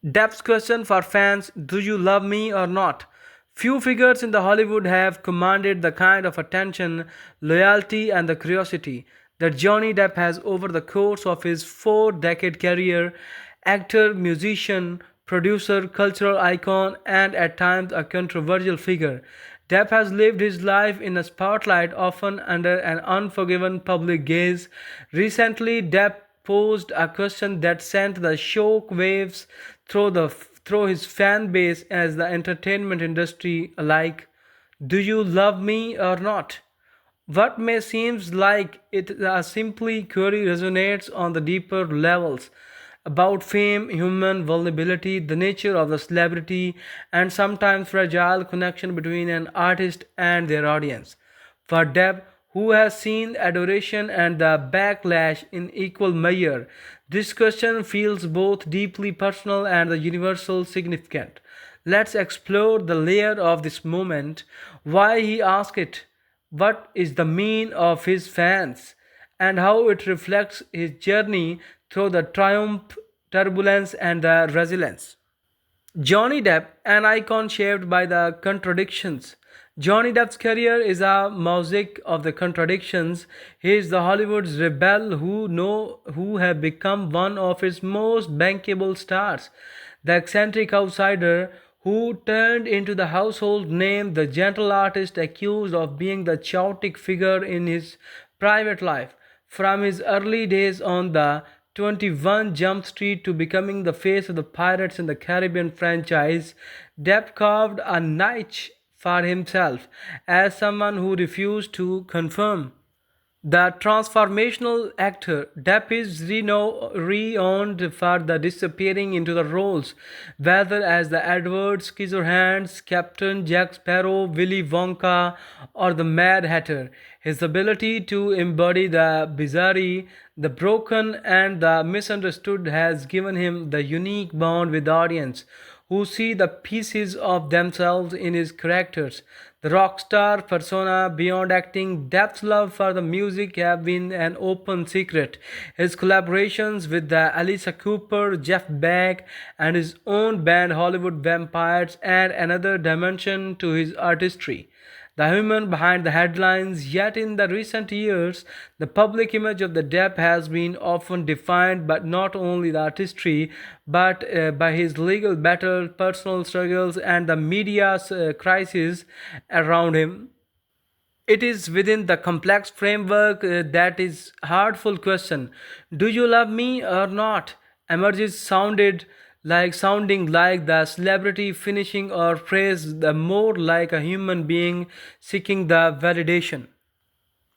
Depp's question for fans: do you love me or not? Few figures in the Hollywood have commanded the kind of attention, loyalty, and the curiosity that Johnny Depp has over the course of his 4 decade career. Actor, musician, producer, cultural icon, and at times a controversial figure. Depp has lived his life in a spotlight, often under an unforgiving public gaze. Recently, Depp posed a question that sent the shock waves through his fan base as the entertainment industry alike. Do you love me or not? What may seems like it a simply query resonates on the deeper levels about fame, human vulnerability, the nature of the celebrity, and sometimes fragile connection between an artist and their audience. For Deb, who has seen adoration and the backlash in equal measure, this question feels both deeply personal and the universal significant. Let's explore the layer of this moment, why he asked it, what is the mean of his fans, and how it reflects his journey through the triumph, turbulence, and the resilience. Johnny Depp, an icon shaped by the contradictions. Johnny Depp's career is a mosaic of the contradictions. He is the Hollywood's rebel who have become one of its most bankable stars, the eccentric outsider who turned into the household name, the gentle artist accused of being the chaotic figure in his private life. From his early days on the 21 Jump Street to becoming the face of the Pirates in the Caribbean franchise, Depp carved a niche for himself as someone who refused to conform. The transformational actor Depp is renowned for the disappearing into the roles, whether as the Edward Scissorhands, Captain Jack Sparrow, Willy Wonka, or the Mad Hatter. His ability to embody the bizarre, the broken, and the misunderstood has given him the unique bond with the audience who see the pieces of themselves in his characters. The rock star persona beyond acting, Depp's love for the music have been an open secret. His collaborations with the Alicia Cooper, Jeff Beck, and his own band Hollywood Vampires add another dimension to his artistry, the human behind the headlines. Yet in the recent years, the public image of the Depp has been often defined by not only the artistry but by his legal battle, personal struggles, and the media's crisis around him. It is within the complex framework that his heartful question, "Do you love me or not?" emerges sounding like the celebrity finishing or phrase the more like a human being seeking the validation.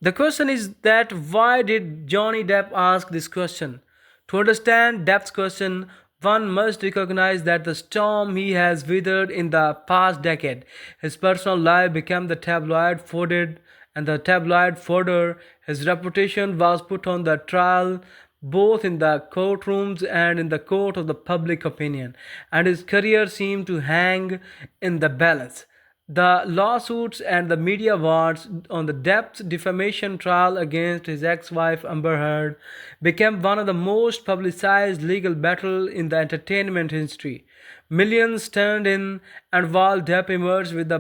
The question is that why did Johnny Depp ask this question? To understand Depp's question, one must recognize that the storm he has weathered in the past decade, his personal life became the tabloid fodder, and the tabloid fodder, his reputation was put on the trial both in the courtrooms and in the court of the public opinion, and his career seemed to hang in the balance. The lawsuits and the media wars on the Depp's defamation trial against his ex-wife Amber Heard became one of the most publicized legal battles in the entertainment history. Millions turned in, and while Depp emerged with the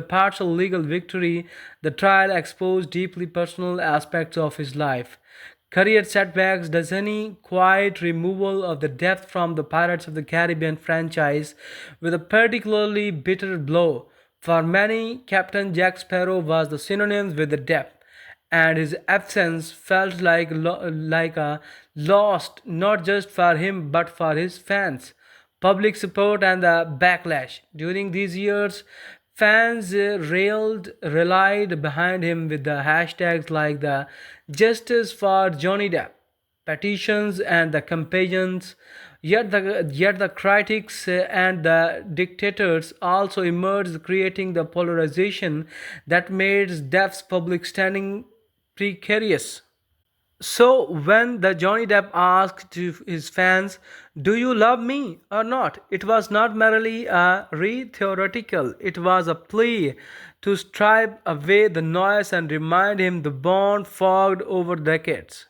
partial legal victory, the trial exposed deeply personal aspects of his life. Career setbacks, Disney quiet removal of the Depp from the Pirates of the Caribbean franchise with a particularly bitter blow. For many, Captain Jack Sparrow was the synonym with the Depp, and his absence felt like a lost not just for him but for his fans. Public support and the backlash. During these years, fans relied behind him with the hashtags like the Justice for Johnny Depp petitions and the campaigns. Yet the critics and the dictators also emerged, creating the polarization that made Depp's public standing precarious. So when the Johnny Depp asked to his fans, "Do you love me or not?" it was not merely a rhetorical, it was a plea to stripe away the noise and remind him the bond fogged over decades.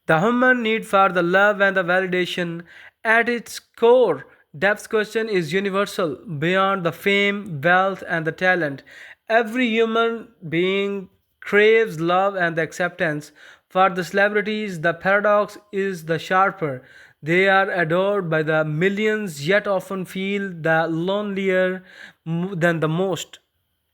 The human need for the love and the validation, At its core, Depp's question is universal. Beyond the fame, wealth, and the talent, every human being craves love and acceptance. For the celebrities, the paradox is the sharper. They are adored by the millions, yet often feel the lonelier than the most.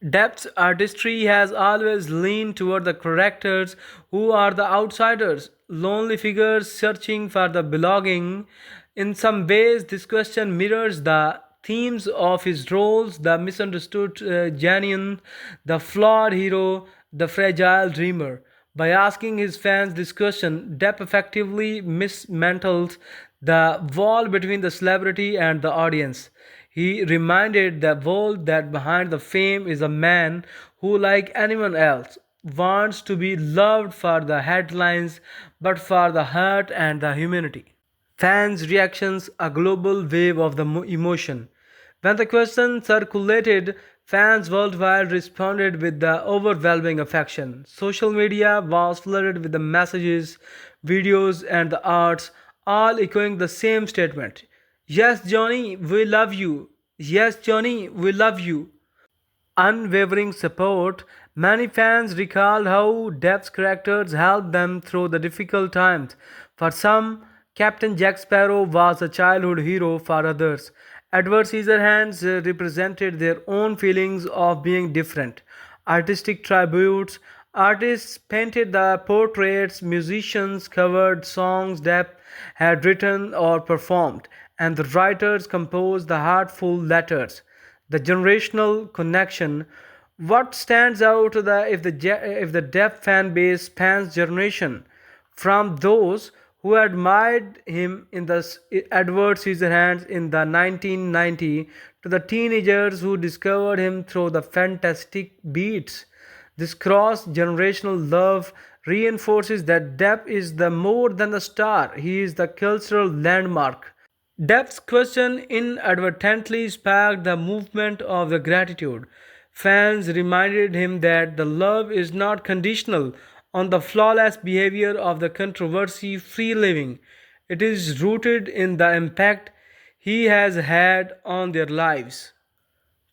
Depp's artistry has always leaned toward the characters who are the outsiders, lonely figures searching for the belonging. In some ways, this question mirrors the themes of his roles: the misunderstood genuine, the flawed hero, the fragile dreamer. By asking his fans this question, Depp effectively mismantles the wall between the celebrity and the audience. He reminded the world that behind the fame is a man who, like anyone else, wants to be loved for the headlines but for the heart and the humanity. Fans' reactions, a global wave of the emotion. When the question circulated, fans worldwide responded with the overwhelming affection. Social media was flooded with the messages, videos, and the arts, all echoing the same statement: Yes, Johnny, we love you. Yes, Johnny, we love you. Unwavering support. Many fans recalled how Depp's characters helped them through the difficult times. For some, Captain Jack Sparrow was a childhood hero. For others, Edward Scissorhands represented their own feelings of being different. Artistic tributes. Artists painted the portraits, musicians covered songs Depp had written or performed, and the writers composed the heartful letters. The generational connection. What stands out if the Depp fan base spans generation, from those who admired him in the Edward Scissorhands in the 1990 to the teenagers who discovered him through the Fantastic Beats. This cross generational love reinforces that Depp is the more than the star, he is the cultural landmark. Depp's question inadvertently sparked the movement of the gratitude. Fans reminded him that the love is not conditional on the flawless behavior of the controversy free living. It is rooted in the impact he has had on their lives.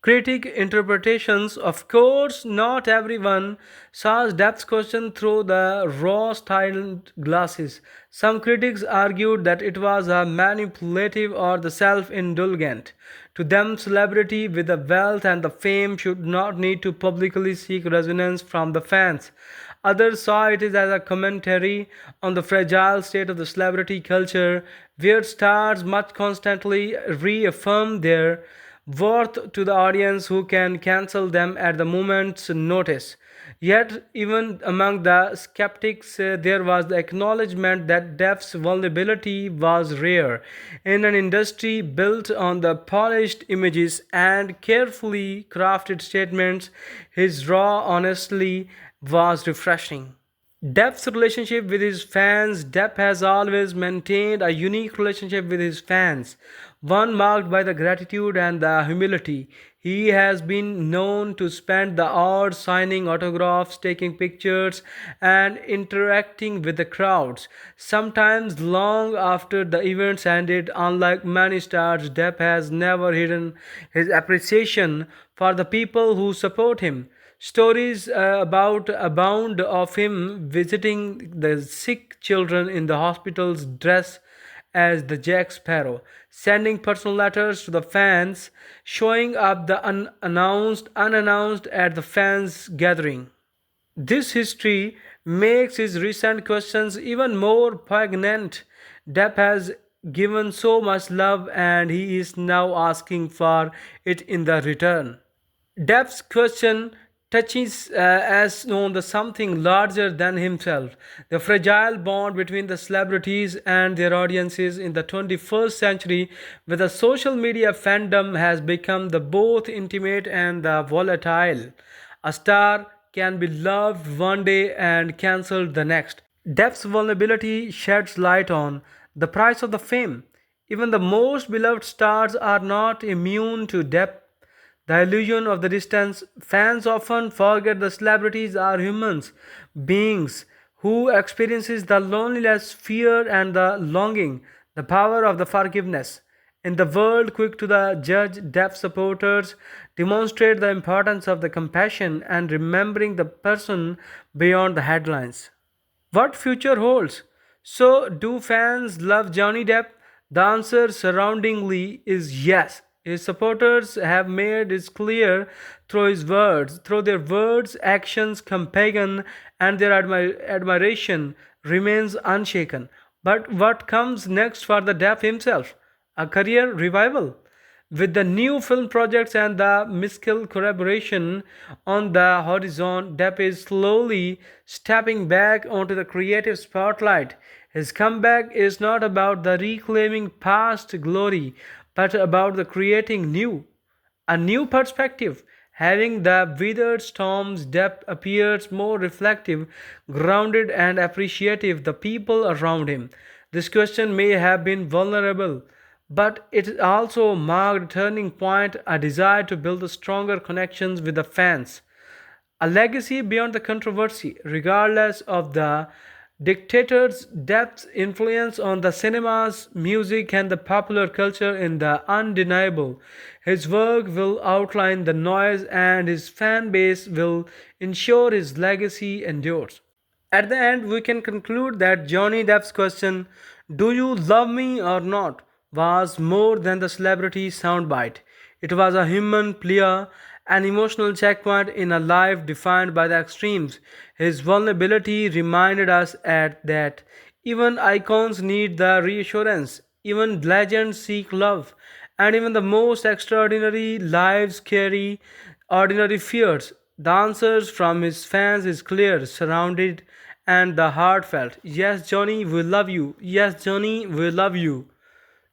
Critic interpretations. Of course, not everyone saw Depp's question through the rose-tinted glasses. Some critics argued that it was a manipulative or the self-indulgent. To them, celebrity with the wealth and the fame should not need to publicly seek resonance from the fans. Others saw it as a commentary on the fragile state of the celebrity culture, where stars must constantly reaffirm their worth to the audience who can cancel them at the moment's notice. Yet, even among the skeptics, there was the acknowledgement that Depp's vulnerability was rare. In an industry built on the polished images and carefully crafted statements, his raw honesty was refreshing. Depp's relationship with his fans. Depp has always maintained a unique relationship with his fans, one marked by the gratitude and the humility. He has been known to spend the hours signing autographs, taking pictures, and interacting with the crowds, sometimes long after the events ended. Unlike many stars, Depp has never hidden his appreciation for the people who support him. Stories about abound of him visiting the sick children in the hospitals dressed as the Jack Sparrow, sending personal letters to the fans, showing up the unannounced at the fans' gathering. This history makes his recent questions even more poignant. Depp has given so much love and he is now asking for it in the return. Depp's question touches, as known, the something larger than himself, the fragile bond between the celebrities and their audiences in the 21st century, where the social media fandom has become the both intimate and the volatile. A star can be loved one day and cancelled the next. Depp's vulnerability sheds light on the price of the fame. Even the most beloved stars are not immune to Depp. The illusion of the distance. Fans often forget the celebrities are humans, beings who experiences the loneliness, fear, and the longing the power of the forgiveness. In the world quick to the judge, Depp supporters demonstrate the importance of the compassion and remembering the person beyond the headlines. What future holds? So, do fans love Johnny Depp? The answer surroundingly is yes. His supporters have made it clear through their words, actions, compassion, and their admiration remains unshaken. But what comes next for the Depp himself? A career revival? With the new film projects and the Miskil collaboration on the horizon, Depp is slowly stepping back onto the creative spotlight. His comeback is not about the reclaiming past glory, but about the creating a new perspective. Having the withered storm's depth appears more reflective, grounded, and appreciative the people around him. This question may have been vulnerable, but it also marked a turning point, a desire to build stronger connections with the fans. A legacy beyond the controversy, regardless of the dictator's depth influence on the cinemas, music, and the popular culture in the undeniable. His work will outline the noise, and his fan base will ensure his legacy endures. At the end, we can conclude that Johnny Depp's question, "Do you love me or not?" was more than the celebrity soundbite. It was a human plea, an emotional checkpoint in a life defined by the extremes. His vulnerability reminded us at that even icons need the reassurance, even legends seek love, and even the most extraordinary lives carry ordinary fears. The answers from his fans is clear, surrounded, and the heartfelt. Yes, Johnny, we love you. Yes, Johnny, we love you.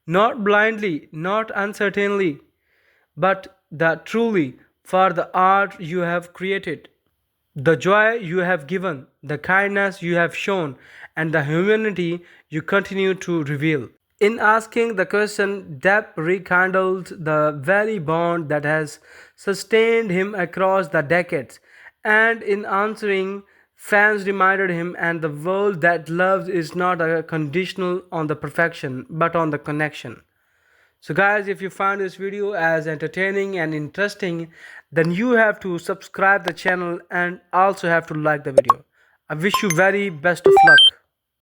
Not blindly, not uncertainly, but the truly for the art you have created, the joy you have given, the kindness you have shown, and the humanity you continue to reveal. In asking the question, Depp rekindled the very bond that has sustained him across the decades, and in answering, fans reminded him and the world that love is not a conditional on the perfection but on the connection. So guys, if you found this video as entertaining and interesting, then you have to subscribe the channel and also have to like the video. I wish you very best of luck.